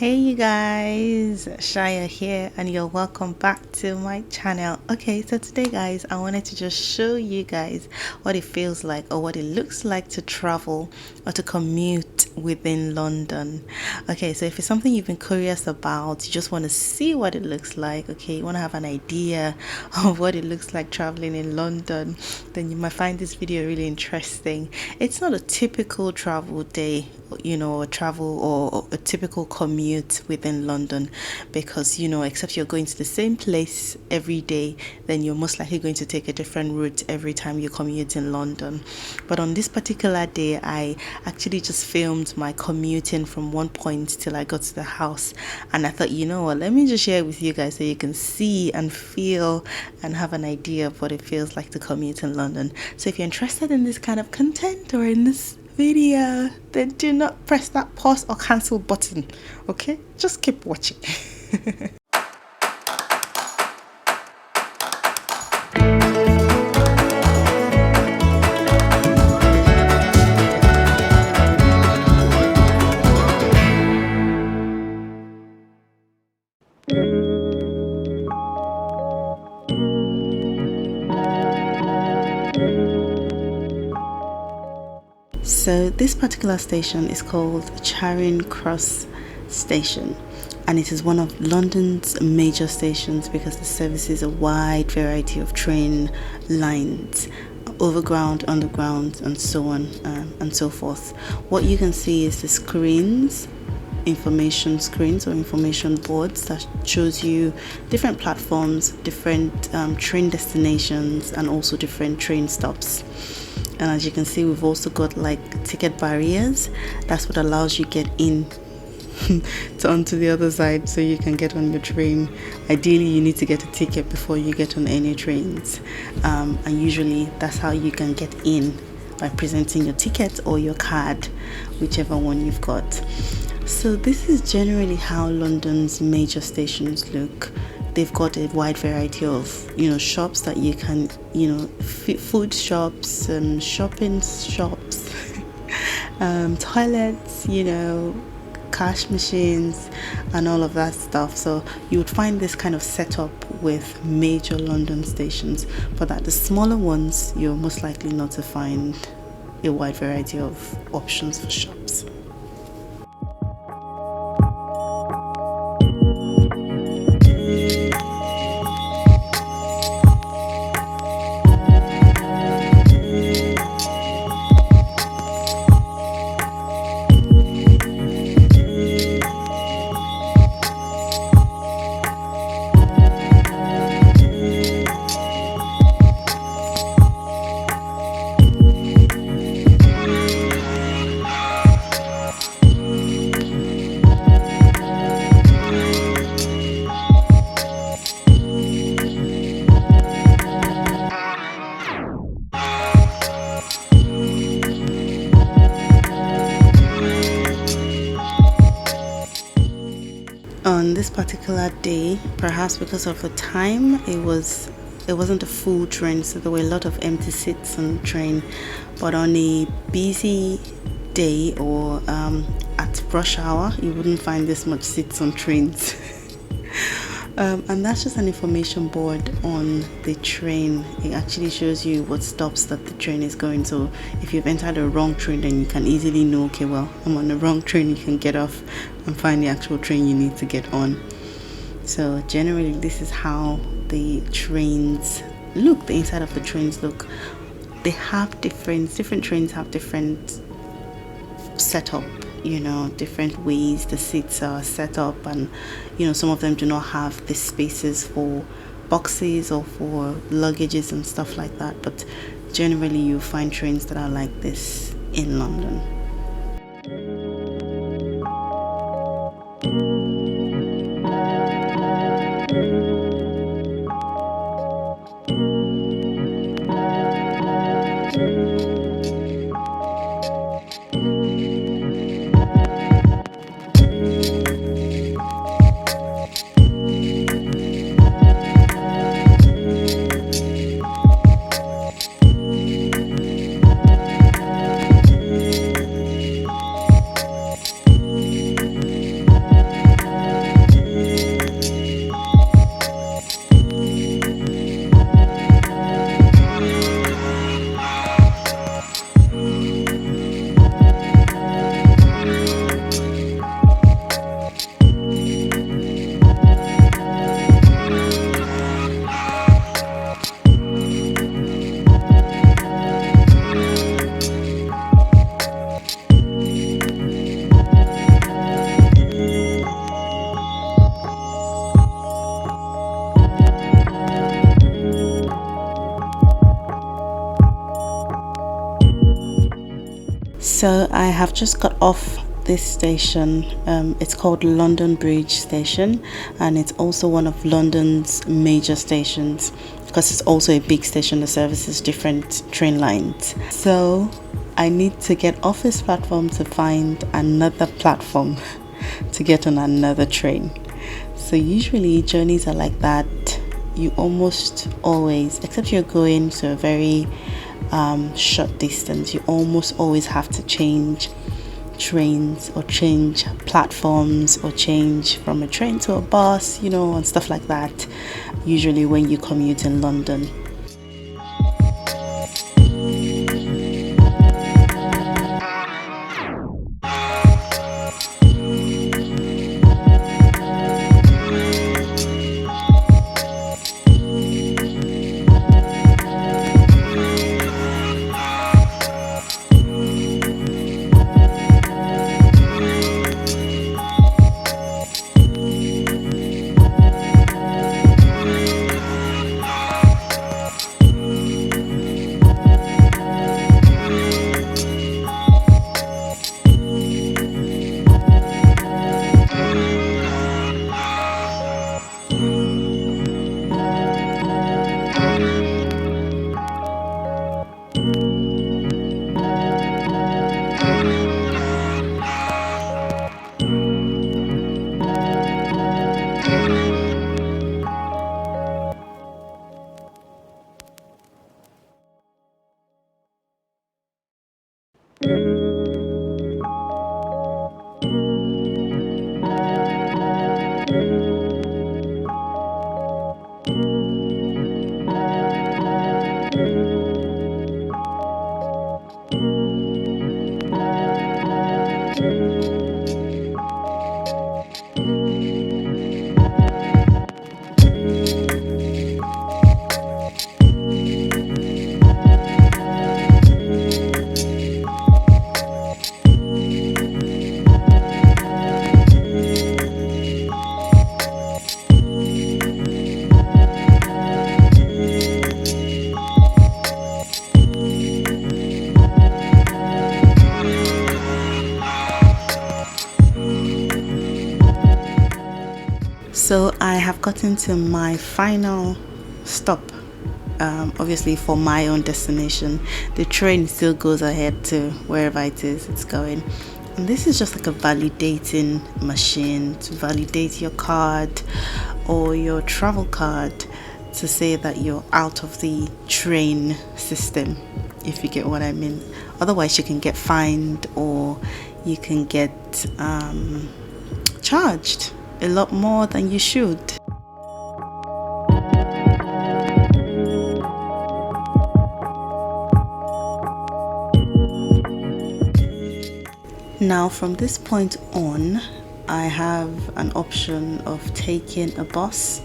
Hey you guys, Shaya here and you're welcome back to my channel. Okay, so today guys, I wanted to just show you guys what it feels like or what it looks like to travel or to commute within London. Okay, so if it's something you've been curious about, you just want to see what it looks like, okay, you want to have an idea of what it looks like traveling in London, then you might find this video really interesting. It's not a typical travel day, or travel or a typical commute within London, because except you're going to the same place every day, then you're most likely going to take a different route every time you commute in London. But on this particular day, I actually just filmed my commuting from one point till I got to the house, and I thought, you know what, let me just share it with you guys so you can see and feel and have an idea of what it feels like to commute in London. So if you're interested in this kind of content or in this video, then do not press that pause or cancel button, okay? Just keep watching. So this particular station is called Charing Cross Station, and it is one of London's major stations because it services a wide variety of train lines, overground, underground, and so on and so forth. What you can see is the screens, information screens or information boards that shows you different platforms, different train destinations, and also different train stops. And as you can see, we've also got like ticket barriers. That's what allows you get in to onto the other side so you can get on your train. Ideally, you need to get a ticket before you get on any trains, and usually that's how you can get in, by presenting your ticket or your card, whichever one you've got. So this is generally how London's major stations look. They've got a wide variety of shops that you can food shops, shopping shops, toilets, cash machines, and all of that stuff. So you would find this kind of setup with major London stations, but at the smaller ones you're most likely not to find a wide variety of options for shops. On this particular day, perhaps because of the time, it wasn't a full train, so there were a lot of empty seats on the train. But on a busy day or at rush hour, you wouldn't find this much seats on trains. And that's just an information board on the train. It actually shows you what stops that the train is going. So if you've entered a wrong train, then you can easily know, okay, well, I'm on the wrong train. You can get off and find the actual train you need to get on. So generally, this is how the trains look. The inside of the trains look. They have different trains have different setup, different ways the seats are set up, and some of them do not have the spaces for boxes or for luggages and stuff like that, but generally you find trains that are like this in London. I have just got off this station. It's called London Bridge Station, and it's also one of London's major stations because it's also a big station that services different train lines. So I need to get off this platform to find another platform to get on another train. So usually journeys are like that. You almost always, except you're going to a very short distance, you almost always have to change trains or change platforms or change from a train to a bus, and stuff like that, usually when you commute in London. So I have gotten to my final stop. Obviously for my own destination. The train still goes ahead to wherever it is it's going. And this is just like a validating machine to validate your card or your travel card to say that you're out of the train system, if you get what I mean. Otherwise you can get fined or you can get charged a lot more than you should. Now from this point on, I have an option of taking a bus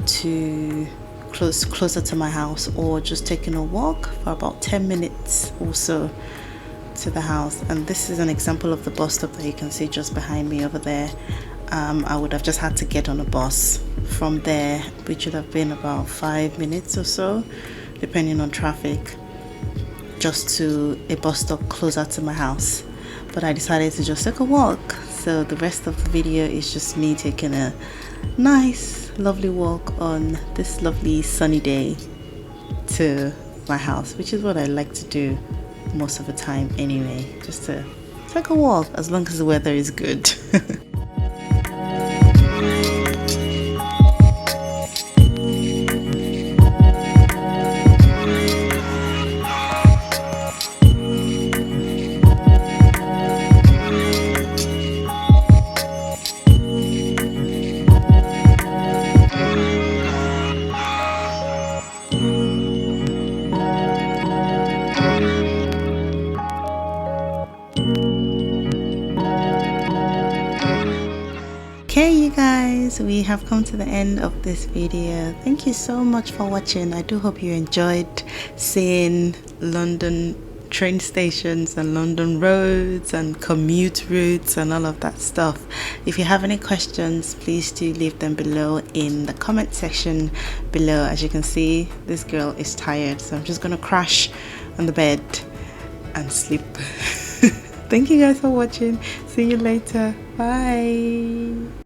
to closer to my house, or just taking a walk for about 10 minutes or so to the house. And this is an example of the bus stop that you can see just behind me over there. I would have just had to get on a bus from there, which would have been about 5 minutes or so, depending on traffic, just to a bus stop closer to my house. But I decided to just take a walk, so the rest of the video is just me taking a nice lovely walk on this lovely sunny day to my house, which is what I like to do most of the time anyway, just to take a walk as long as the weather is good. Okay, you guys, we have come to the end of this video. Thank you so much for watching. I do hope you enjoyed seeing London train stations and London roads and commute routes and all of that stuff. If you have any questions, please do leave them below in the comment section below. As you can see, this girl is tired, so I'm just gonna crash on the bed and sleep. Thank you guys for watching. See you later. Bye.